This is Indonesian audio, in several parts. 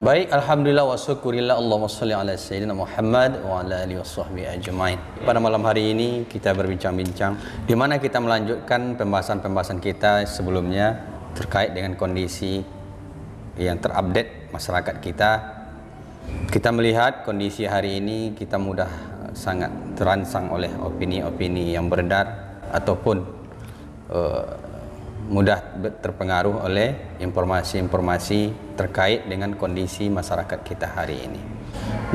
Baik, alhamdulillah wa syukurillah, Allahumma shalli ala sayyidina Muhammad wa ala alihi washabbihi ajmain. Pada malam hari ini kita berbincang-bincang di mana kita melanjutkan pembahasan-pembahasan kita sebelumnya terkait dengan kondisi yang terupdate masyarakat kita. Kita melihat kondisi hari ini kita mudah sangat terangsang oleh opini-opini yang beredar ataupun mudah terpengaruh oleh informasi-informasi terkait dengan kondisi masyarakat kita hari ini.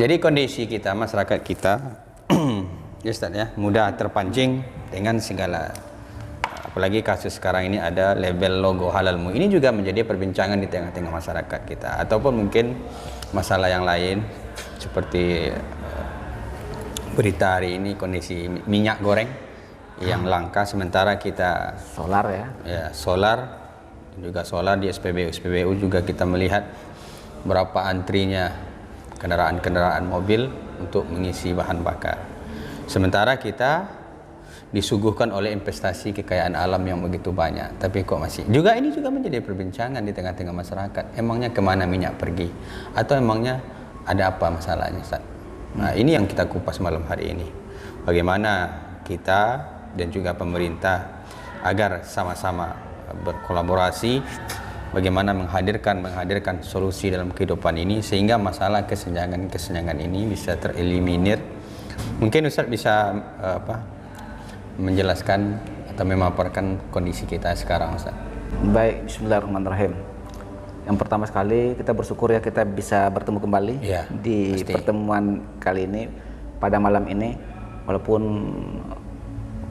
Jadi kondisi kita, masyarakat kita ya Ustaz ya, mudah terpancing dengan segala, apalagi kasus sekarang ini ada label logo halalmu. Ini juga menjadi perbincangan di tengah-tengah masyarakat kita, ataupun mungkin masalah yang lain seperti berita hari ini kondisi minyak goreng yang langka, sementara kita solar solar di SPBU juga kita melihat berapa antrinya kendaraan mobil untuk mengisi bahan bakar, sementara kita disuguhkan oleh investasi kekayaan alam yang begitu banyak, tapi kok masih juga ini juga menjadi perbincangan di tengah-tengah masyarakat. Emangnya kemana minyak pergi, atau emangnya ada apa masalahnya, Ustaz? Nah, ini yang kita kupas malam hari ini. Bagaimana kita dan juga pemerintah agar sama-sama berkolaborasi, bagaimana menghadirkan solusi dalam kehidupan ini sehingga masalah kesenjangan ini bisa tereliminir. Mungkin Ustaz bisa menjelaskan atau memaparkan kondisi kita sekarang, Ustaz. Baik, bismillahirrahmanirrahim. Yang pertama sekali kita bersyukur ya kita bisa bertemu kembali di pertemuan kali ini pada malam ini, walaupun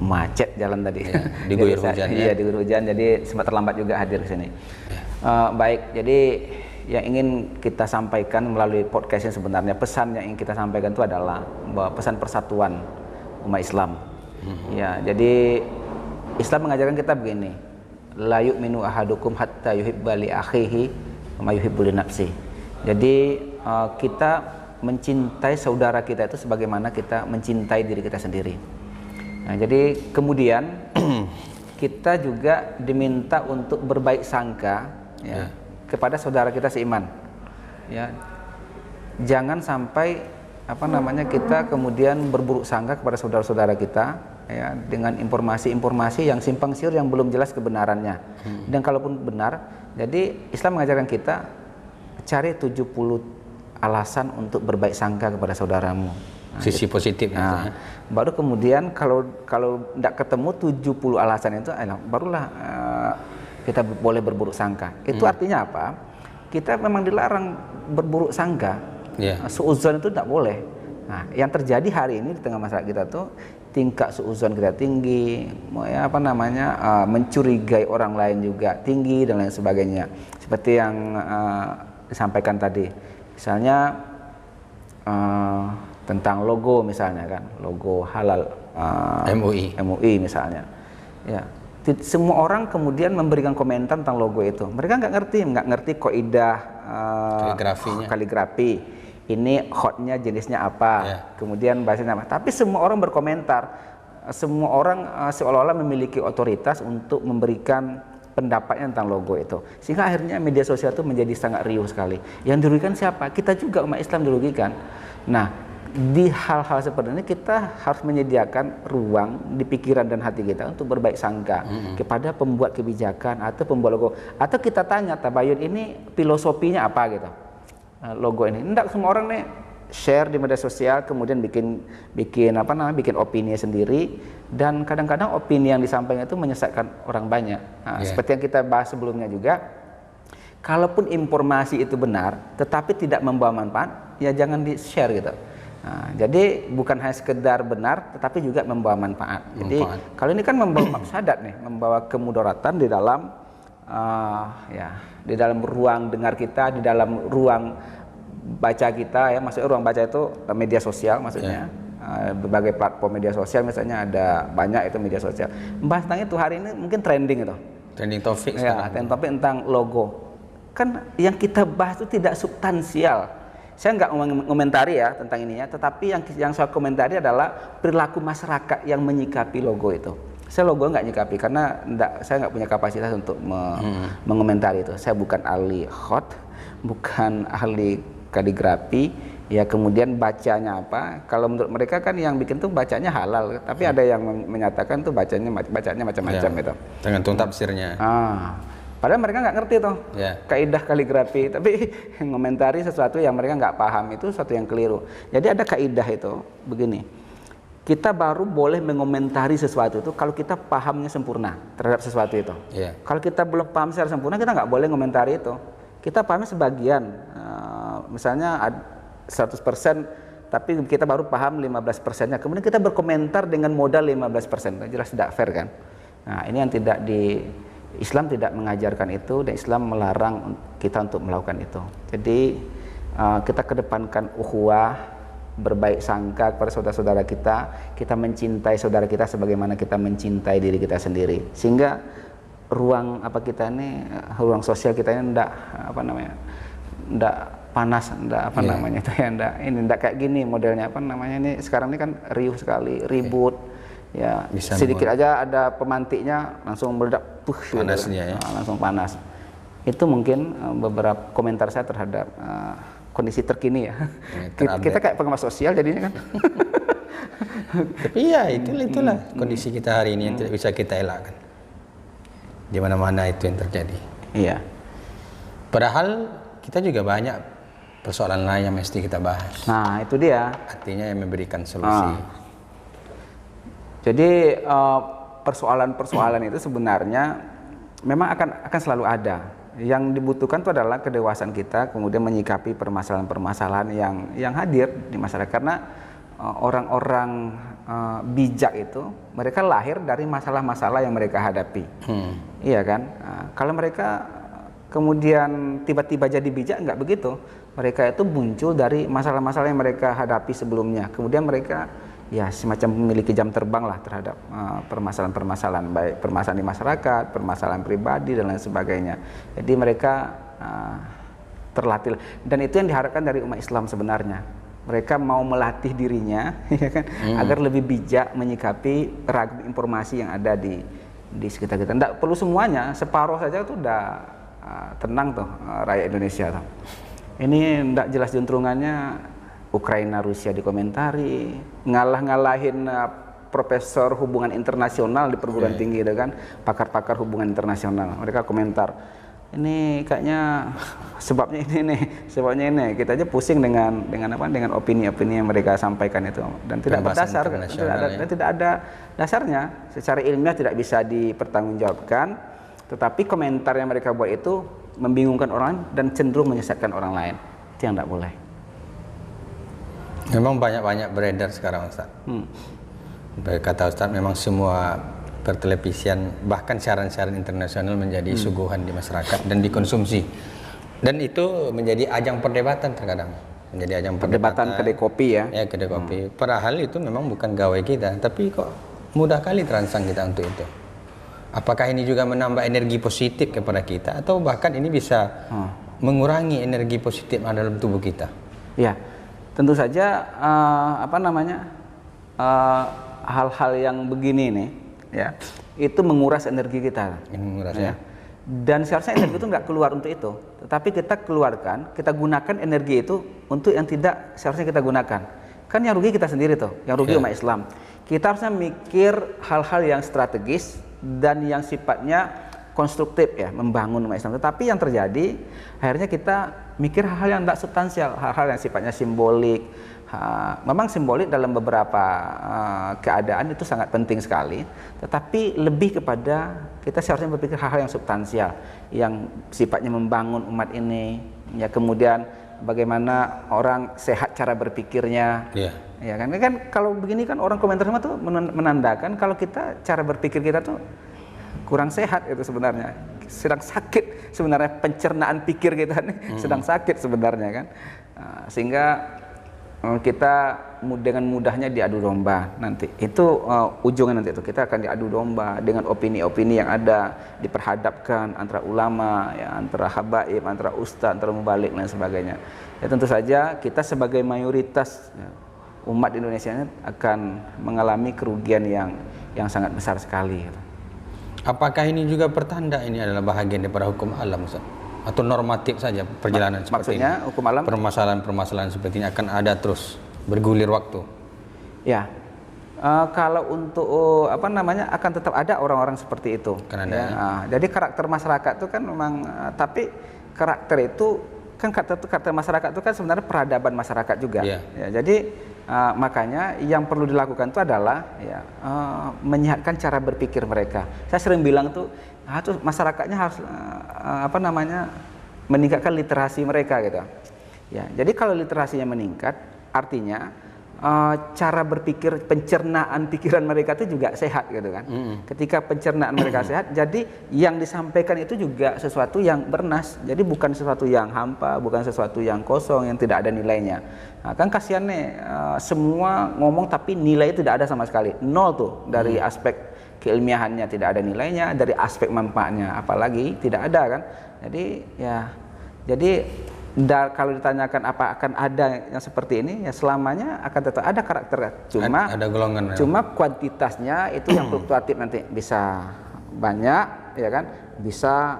macet jalan tadi, diguyur hujan. Iya, diguyur hujan, jadi sempat terlambat juga hadir ke sini. Baik, jadi yang ingin kita sampaikan melalui podcast ini, sebenarnya pesan yang ingin kita sampaikan itu adalah bahwa pesan persatuan umat Islam. Ya, jadi Islam mengajarkan kita begini, la yu'minu ahadukum hatta yuhibba li akhihi ma yuhibbu li nafsi. Jadi kita mencintai saudara kita itu sebagaimana kita mencintai diri kita sendiri. Nah, jadi kemudian kita juga diminta untuk berbaik sangka kepada saudara kita seiman. Ya. Jangan sampai kita kemudian berburuk sangka kepada saudara-saudara kita ya, dengan informasi-informasi yang simpang siur yang belum jelas kebenarannya. Dan kalaupun benar, jadi Islam mengajarkan kita cari 70 alasan untuk berbaik sangka kepada saudaramu. Sisi positif. Baru kemudian kalau tidak ketemu 70 alasan itu, barulah kita boleh berburuk sangka. Itu artinya apa? Kita memang dilarang berburuk sangka. Suudzon itu tidak boleh. Nah, yang terjadi hari ini di tengah masyarakat kita tuh tingkat suudzon kita tinggi, mencurigai orang lain juga tinggi dan lain sebagainya. Seperti yang disampaikan tadi, misalnya tentang logo misalnya kan, logo halal MUI misalnya. Ya, semua orang kemudian memberikan komentar tentang logo itu. Mereka nggak ngerti kaidah kaligrafi. Ini hotnya jenisnya apa, kemudian bahasanya apa. Tapi semua orang berkomentar, semua orang seolah-olah memiliki otoritas untuk memberikan pendapatnya tentang logo itu, sehingga akhirnya media sosial itu menjadi sangat riuh sekali. Yang dirugikan siapa? Kita juga, umat Islam dirugikan. Nah, di hal-hal seperti ini kita harus menyediakan ruang di pikiran dan hati kita untuk berbaik sangka kepada pembuat kebijakan atau pembuat logo, atau kita tanya tabayun ini filosofinya apa gitu, logo ini. Tidak semua orang nih share di media sosial kemudian bikin opini sendiri, dan kadang-kadang opini yang disampaikan itu menyesatkan orang banyak. Seperti yang kita bahas sebelumnya juga, kalaupun informasi itu benar tetapi tidak membawa manfaat, ya jangan di share gitu. Nah, jadi bukan hanya sekedar benar tetapi juga membawa manfaat. Jadi kalau ini kan membawa mafsadat nih, membawa kemudaratan di dalam di dalam ruang dengar kita, di dalam ruang baca kita ya, maksudnya ruang baca itu media sosial maksudnya. Berbagai platform media sosial misalnya, ada banyak itu media sosial. Membahas tentang itu hari ini mungkin trending itu. Trending topik trending topik tentang logo. Kan yang kita bahas itu tidak substansial. Saya nggak mengomentari ya tentang ininya, tetapi yang saya komentari adalah perilaku masyarakat yang menyikapi logo itu. Saya logo nggak nyikapi karena saya nggak punya kapasitas untuk mengomentari itu. Saya bukan ahli hot, bukan ahli kaligrafi, ya kemudian bacanya apa? Kalau menurut mereka kan yang bikin tuh bacanya halal, tapi ada yang menyatakan tuh bacanya macam-macam itu. Tergantung tafsirnya. Padahal mereka nggak ngerti tuh kaidah kaligrafi, tapi ngomentari sesuatu yang mereka nggak paham itu sesuatu yang keliru. Jadi ada kaidah itu begini, kita baru boleh mengomentari sesuatu itu kalau kita pahamnya sempurna terhadap sesuatu itu. Kalau kita belum paham secara sempurna, kita nggak boleh ngomentari itu. Kita pahamnya sebagian, misalnya 100%, tapi kita baru paham 15%-nya. Kemudian kita berkomentar dengan modal 15%, jelas tidak fair kan? Nah, ini yang tidak Islam tidak mengajarkan itu, dan Islam melarang kita untuk melakukan itu. Jadi kita kedepankan ukhuwah, berbaik sangka kepada saudara-saudara kita mencintai saudara kita sebagaimana kita mencintai diri kita sendiri. Sehingga ruang ruang sosial kita ini ndak panas, ndak kayak gini modelnya ini sekarang ini kan riuh sekali, ribut. Ya, bisa sedikit aja ada pemantiknya langsung meledak, panasnya ya. Langsung panas. Itu mungkin beberapa komentar saya terhadap kondisi terkini ya. Kita kayak pengamat sosial jadinya kan. Tapi ya itulah kondisi kita hari ini yang tidak bisa kita elakkan. Di mana-mana itu yang terjadi. Iya. Padahal kita juga banyak persoalan lain yang mesti kita bahas. Nah, itu dia. Artinya yang memberikan solusi. Jadi persoalan-persoalan itu sebenarnya memang akan selalu ada. Yang dibutuhkan itu adalah kedewasaan kita, kemudian menyikapi permasalahan-permasalahan yang hadir di masyarakat. Karena orang-orang bijak itu mereka lahir dari masalah-masalah yang mereka hadapi. Iya kan? Kalau mereka kemudian tiba-tiba jadi bijak, nggak begitu. Mereka itu muncul dari masalah-masalah yang mereka hadapi sebelumnya. Kemudian mereka ya semacam memiliki jam terbang lah terhadap permasalahan-permasalahan, baik permasalahan di masyarakat, permasalahan pribadi dan lain sebagainya. Jadi mereka terlatih, dan itu yang diharapkan dari umat Islam sebenarnya. Mereka mau melatih dirinya ya kan, agar lebih bijak menyikapi ragam informasi yang ada di sekitar kita. Tidak perlu semuanya, separuh saja tuh udah tenang tuh rakyat Indonesia tuh. Ini tidak jelas juntrungannya. Ukraina Rusia dikomentari, ngalahin profesor hubungan internasional di perguruan tinggi itu kan, pakar-pakar hubungan internasional, mereka komentar ini kayaknya sebabnya ini, kita aja pusing dengan opini-opini yang mereka sampaikan itu, dan tidak berdasar, tidak ada dasarnya, secara ilmiah tidak bisa dipertanggungjawabkan, tetapi komentar yang mereka buat itu membingungkan orang dan cenderung menyesatkan orang lain. Itu yang tidak boleh. Memang banyak beredar sekarang, Ustaz. Kata Ustaz, memang semua pertelevisian, bahkan siaran-siaran internasional menjadi suguhan di masyarakat dan dikonsumsi. Dan itu menjadi ajang perdebatan terkadang. Menjadi ajang perdebatan kedai kopi ya. Ya, kedai kopi. Padahal itu memang bukan gawe kita, tapi kok mudah kali terangsang kita untuk itu. Apakah ini juga menambah energi positif kepada kita, atau bahkan ini bisa mengurangi energi positif dalam tubuh kita? Ya. Tentu saja hal-hal yang begini nih ya, itu menguras energi kita. Menguras ya. Dan seharusnya energi itu nggak keluar untuk itu, tetapi kita keluarkan, kita gunakan energi itu untuk yang tidak seharusnya kita gunakan. Kan yang rugi kita sendiri tuh, yang rugi umat Islam. Kita harusnya mikir hal-hal yang strategis dan yang sifatnya konstruktif ya, membangun umat Islam. Tetapi yang terjadi akhirnya kita mikir hal-hal yang tidak substansial, hal-hal yang sifatnya simbolik. Memang simbolik dalam beberapa keadaan itu sangat penting sekali, tetapi lebih kepada kita seharusnya berpikir hal-hal yang substansial, yang sifatnya membangun umat ini. Ya, kemudian bagaimana orang sehat cara berpikirnya. Ya kan kalau begini kan orang komentar semua tuh menandakan kalau kita cara berpikir kita tuh kurang sehat itu sebenarnya, sedang sakit sebenarnya, pencernaan pikir kita nih sedang sakit sebenarnya kan, sehingga kita dengan mudahnya diadu domba nanti. Itu ujungnya nanti itu kita akan diadu domba dengan opini-opini yang ada, diperhadapkan antara ulama, ya, antara habaib, antara ustadz, antara mubalik dan sebagainya. Ya tentu saja kita sebagai mayoritas umat Indonesia ini akan mengalami kerugian yang sangat besar sekali. Apakah ini juga pertanda ini adalah bahagian daripada hukum alam, Ustaz? atau normatif saja perjalanan seperti maksudnya, ini? hukum alam? Permasalahan-permasalahan seperti ini akan ada terus bergulir waktu. Ya, kalau untuk apa namanya akan tetap ada orang-orang seperti itu. Kan ada, ya. Jadi karakter masyarakat itu kan memang, tapi karakter itu kan karakter masyarakat itu kan sebenarnya peradaban masyarakat juga. Yeah. Ya, jadi makanya yang perlu dilakukan itu adalah ya, menyehatkan cara berpikir mereka. Saya sering bilang tuh masyarakatnya harus apa namanya meningkatkan literasi mereka gitu. Ya, jadi kalau literasinya meningkat, artinya cara berpikir, pencernaan pikiran mereka itu juga sehat gitu kan. Ketika pencernaan mereka sehat, jadi yang disampaikan itu juga sesuatu yang bernas. Jadi bukan sesuatu yang hampa, bukan sesuatu yang kosong, yang tidak ada nilainya. Nah, kan kasihan nih, semua ngomong tapi nilai tidak ada sama sekali. Nol tuh dari aspek keilmiahannya, tidak ada nilainya, dari aspek manfaatnya apalagi tidak ada kan. Jadi ya, jadi kalau ditanyakan apa akan ada yang seperti ini, ya selamanya akan tetap ada karakter. Cuma ada golongan. Cuma kuantitasnya itu yang fluktuatif, nanti bisa banyak, ya kan? Bisa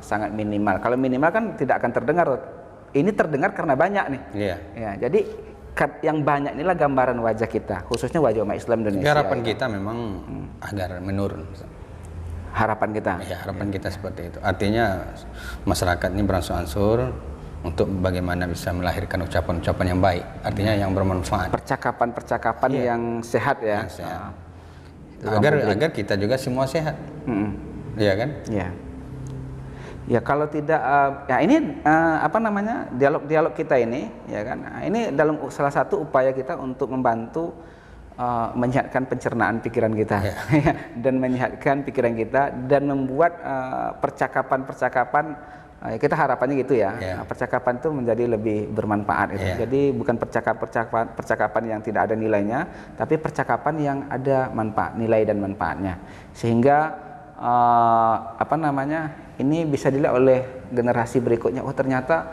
sangat minimal. Kalau minimal kan tidak akan terdengar. Ini terdengar karena banyak nih. Iya. Ya, jadi yang banyak inilah gambaran wajah kita, khususnya wajah umat Islam Indonesia. Harapan kita memang agar menurun. Harapan kita. Ya, harapan kita seperti itu. Artinya masyarakat ini beransur-ansur untuk bagaimana bisa melahirkan ucapan-ucapan yang baik, artinya yang bermanfaat. Percakapan-percakapan yang sehat ya. Yang sehat. Agar kita juga semua sehat. Iya kan? Ya. Ya kalau tidak, ya ini apa namanya dialog-dialog kita ini, ya kan? Ini dalam salah satu upaya kita untuk membantu menyehatkan pencernaan pikiran kita, dan menyehatkan pikiran kita dan membuat percakapan-percakapan. Kita harapannya gitu ya, percakapan itu menjadi lebih bermanfaat gitu. Jadi bukan percakapan yang tidak ada nilainya, tapi percakapan yang ada manfaat, nilai dan manfaatnya, sehingga apa namanya ini bisa dilihat oleh generasi berikutnya. Oh ternyata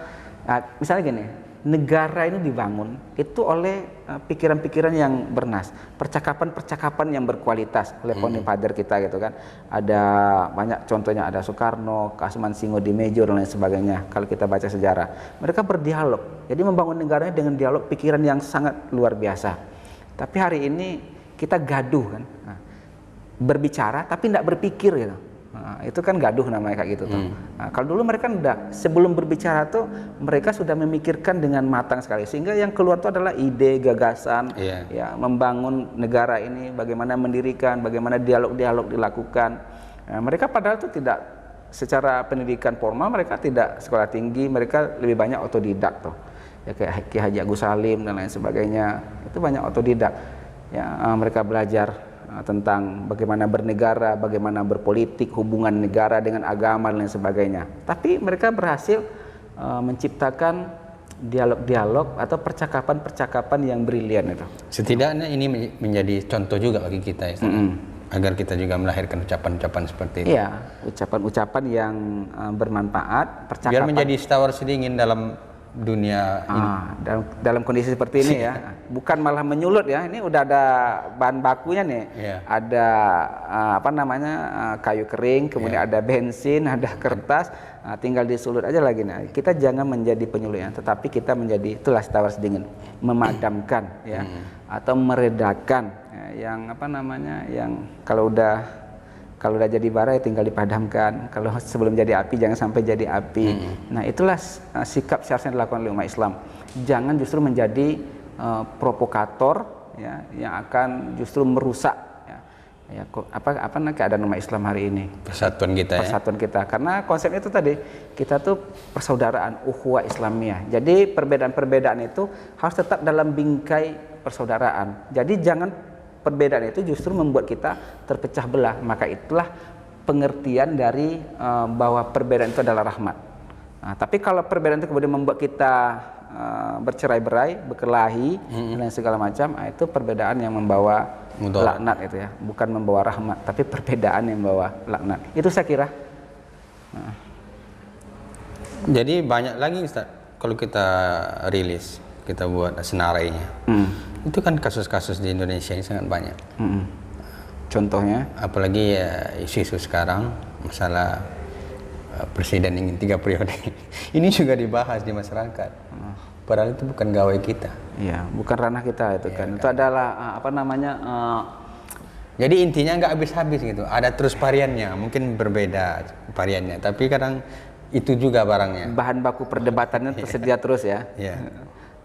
misalnya gini, negara ini dibangun itu oleh pikiran-pikiran yang bernas, percakapan-percakapan yang berkualitas oleh founding father kita gitu kan. Ada banyak contohnya, ada Soekarno, Kasman Singodimedjo dan lain sebagainya. Kalau kita baca sejarah, mereka berdialog. Jadi membangun negaranya dengan dialog pikiran yang sangat luar biasa. Tapi hari ini kita gaduh kan, berbicara tapi tidak berpikir gitu. Itu kan gaduh namanya kayak gitu tuh. Kalau dulu mereka enggak, sebelum berbicara tuh mereka sudah memikirkan dengan matang sekali, sehingga yang keluar itu adalah ide, gagasan, ya membangun negara ini, bagaimana mendirikan, bagaimana dialog-dialog dilakukan. Mereka padahal itu tidak secara pendidikan formal, mereka tidak sekolah tinggi, mereka lebih banyak otodidak tuh. Ya kayak Ki Haji Agus Salim dan lain sebagainya, itu banyak otodidak. Ya mereka belajar tentang bagaimana bernegara, bagaimana berpolitik, hubungan negara dengan agama dan lain sebagainya. Tapi mereka berhasil menciptakan dialog-dialog atau percakapan-percakapan yang brilian itu. Setidaknya ini menjadi contoh juga bagi kita ya, agar kita juga melahirkan ucapan-ucapan seperti itu. Iya, ucapan-ucapan yang bermanfaat, percakapan. Biar menjadi tawar sedingin dalam dunia ini. Dalam kondisi seperti ini ya, bukan malah menyulut ya. Ini udah ada bahan bakunya nih. Ada apa namanya kayu kering, kemudian ada bensin, ada kertas, tinggal disulut aja lagi. Nah, kita jangan menjadi penyulutnya, tetapi kita menjadi itulah tawar sedingin, memadamkan ya, atau meredakan ya, yang apa namanya, yang kalau udah jadi bara ya tinggal dipadamkan. Kalau sebelum jadi api jangan sampai jadi api. Nah itulah sikap seharusnya dilakukan oleh umat Islam. Jangan justru menjadi provokator ya, yang akan justru merusak ya, apa keadaan umat Islam hari ini. Persatuan kita. Persatuan kita. Karena konsepnya itu tadi, kita tuh persaudaraan, ukhuwah Islamiyah. Jadi perbedaan-perbedaan itu harus tetap dalam bingkai persaudaraan. Jadi jangan perbedaan itu justru membuat kita terpecah belah. Maka itulah pengertian dari bahwa perbedaan itu adalah rahmat. Nah, tapi kalau perbedaan itu kemudian membuat kita bercerai-berai, berkelahi dan segala macam, itu perbedaan yang membawa laknat itu ya, bukan membawa rahmat, tapi perbedaan yang membawa laknat. Itu saya kira. Jadi banyak lagi Ustaz, kalau kita rilis, kita buat senarainya. Itu kan kasus-kasus di Indonesia ini sangat banyak. Contohnya? Apalagi ya isu-isu sekarang, masalah presiden ingin 3 periode. Ini juga dibahas di masyarakat. Padahal itu bukan gawe kita. Iya, bukan ranah kita itu kan. Itu adalah apa namanya? Jadi intinya nggak habis-habis gitu. Ada terus variannya, mungkin berbeda variannya. Tapi kadang itu juga barangnya. Bahan baku perdebatannya tersedia terus ya. Iya.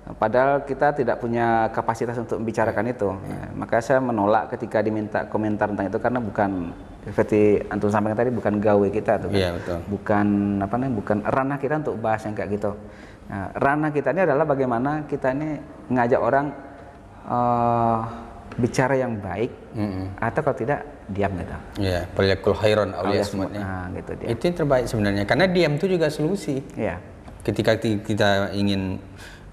Padahal kita tidak punya kapasitas untuk membicarakan itu. Maka saya menolak ketika diminta komentar tentang itu karena bukan seperti antum sampaikan tadi, bukan gawe kita tuh kan. Iya, betul. Bukan apa namanya? Bukan ranah kita untuk bahas yang kayak gitu. Nah, ranah kita ini adalah bagaimana kita ini ngajak orang bicara yang baik, atau kalau tidak diam gitu. Iya, falyakul khairan aw liyasmut. Gitu dia. Itu yang terbaik sebenarnya, karena diam itu juga solusi. Iya. Ketika kita ingin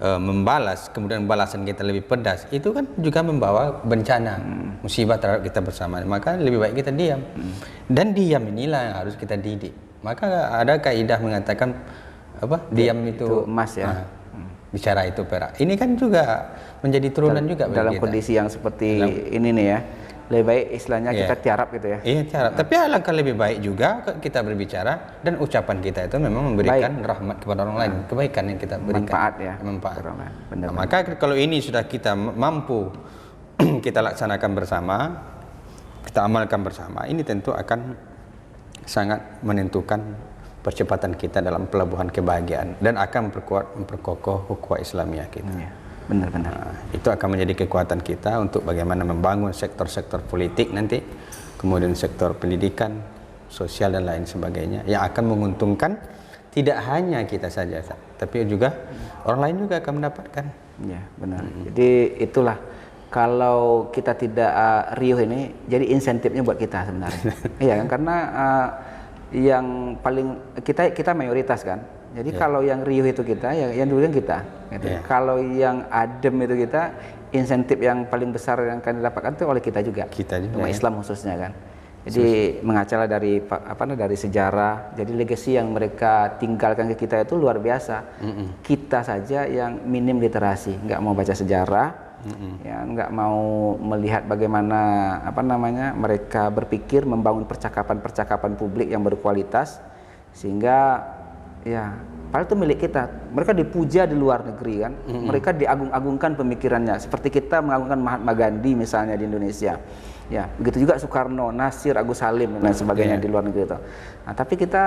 membalas, kemudian balasan kita lebih pedas, itu kan juga membawa bencana, musibah terhadap kita bersama. Maka lebih baik kita diam. Dan diam inilah yang harus kita didik. Maka ada kaidah mengatakan apa? Diam itu emas ya. Bicara itu perak. Ini kan juga menjadi turunan juga dalam kondisi yang seperti ini nih ya. Lebih baik istilahnya kita tiarap gitu ya. Iya, tiarap. Tapi alangkah lebih baik juga kita berbicara dan ucapan kita itu memang memberikan rahmat kepada orang lain, kebaikan yang kita berikan. Manfaat ya. Manfaat. Benar. Nah, maka kalau ini sudah kita mampu kita laksanakan bersama, kita amalkan bersama, ini tentu akan sangat menentukan percepatan kita dalam pelabuhan kebahagiaan dan akan memperkokoh ukhuwah Islamiyah kita. Benar-benar. Nah, itu akan menjadi kekuatan kita untuk bagaimana membangun sektor-sektor politik nanti, kemudian sektor pendidikan, sosial dan lain sebagainya yang akan menguntungkan tidak hanya kita saja, tapi juga orang lain juga akan mendapatkan. Ya, benar. Jadi itulah kalau kita tidak riuh ini jadi insentifnya buat kita sebenarnya. Iya kan, karena yang paling kita mayoritas kan. Jadi kalau yang riuh itu kita, yang dulu kita. Gitu. Kalau yang adem itu kita, insentif yang paling besar yang akan didapatkan itu oleh kita juga. Kita juga. Umat Islam khususnya kan. Jadi mengacalah dari dari sejarah. Jadi legacy yang mereka tinggalkan ke kita itu luar biasa. Kita saja yang minim literasi, nggak mau baca sejarah. Ya, nggak mau melihat bagaimana mereka berpikir membangun percakapan publik yang berkualitas sehingga ya padahal itu milik kita. Mereka dipuja di luar negeri kan, mereka diagung-agungkan pemikirannya seperti kita mengagungkan Mahatma Gandhi misalnya di Indonesia. Ya, begitu juga Soekarno, Nasir, Agus Salim dan lain sebagainya di luar negeri itu. Nah, tapi kita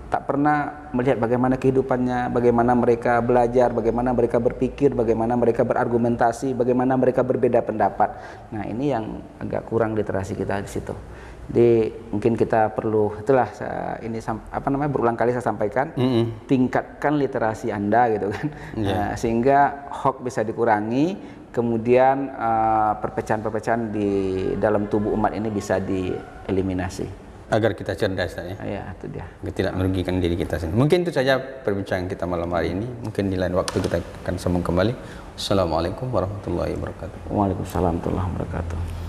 tak pernah melihat bagaimana kehidupannya, bagaimana mereka belajar, bagaimana mereka berpikir, bagaimana mereka berargumentasi, bagaimana mereka berbeda pendapat. Nah, ini yang agak kurang literasi kita di situ. Jadi mungkin kita perlu, itulah ini berulang kali saya sampaikan, tingkatkan literasi Anda gitu kan, sehingga hoax bisa dikurangi, kemudian perpecahan-perpecahan di dalam tubuh umat ini bisa dieliminasi. Agar kita cerdas ya. Iya, itu dia. Tidak merugikan diri kita sendiri. Mungkin itu saja perbincangan kita malam hari ini. Mungkin di lain waktu kita akan sambung kembali. Assalamualaikum warahmatullahi wabarakatuh. Waalaikumsalam warahmatullahi wabarakatuh.